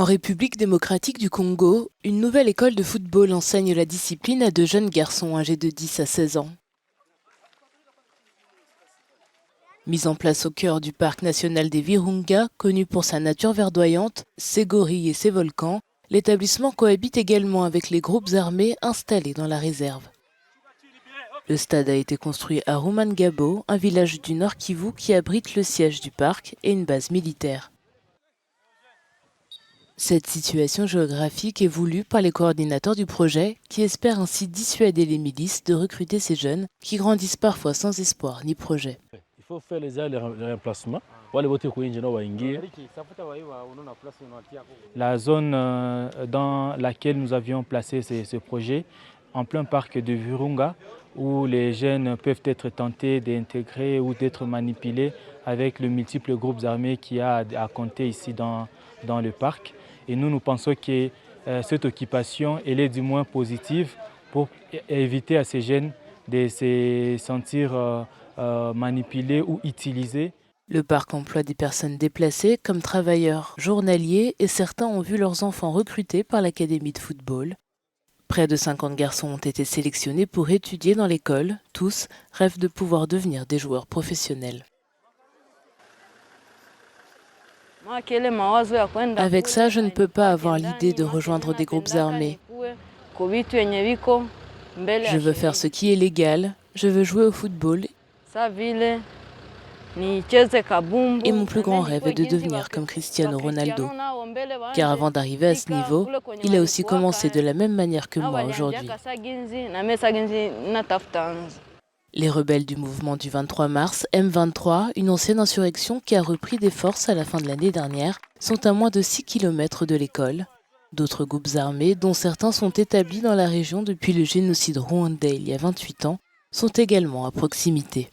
En République démocratique du Congo, une nouvelle école de football enseigne la discipline à de jeunes garçons âgés de 10 à 16 ans. Mise en place au cœur du parc national des Virunga, connu pour sa nature verdoyante, ses gorilles et ses volcans, l'établissement cohabite également avec les groupes armés installés dans la réserve. Le stade a été construit à Rumangabo, un village du Nord Kivu qui abrite le siège du parc et une base militaire. Cette situation géographique est voulue par les coordinateurs du projet qui espèrent ainsi dissuader les milices de recruter ces jeunes qui grandissent parfois sans espoir ni projet. Il faut faire les remplacements. La zone dans laquelle nous avions placé ce projet, en plein parc de Virunga, où les jeunes peuvent être tentés d'intégrer ou d'être manipulés avec les multiples groupes armés qu'il y a à compter ici dans le parc. Et nous pensons que cette occupation elle est du moins positive pour éviter à ces jeunes de se sentir manipulés ou utilisés. Le parc emploie des personnes déplacées comme travailleurs journaliers et certains ont vu leurs enfants recrutés par l'académie de football. Près de 50 garçons ont été sélectionnés pour étudier dans l'école. Tous rêvent de pouvoir devenir des joueurs professionnels. Avec ça, je ne peux pas avoir l'idée de rejoindre des groupes armés. Je veux faire ce qui est légal, je veux jouer au football. Et mon plus grand rêve est de devenir comme Cristiano Ronaldo. Car avant d'arriver à ce niveau, il a aussi commencé de la même manière que moi aujourd'hui. Les rebelles du mouvement du 23 mars, M23, une ancienne insurrection qui a repris des forces à la fin de l'année dernière, sont à moins de 6 km de l'école. D'autres groupes armés, dont certains sont établis dans la région depuis le génocide rwandais il y a 28 ans, sont également à proximité.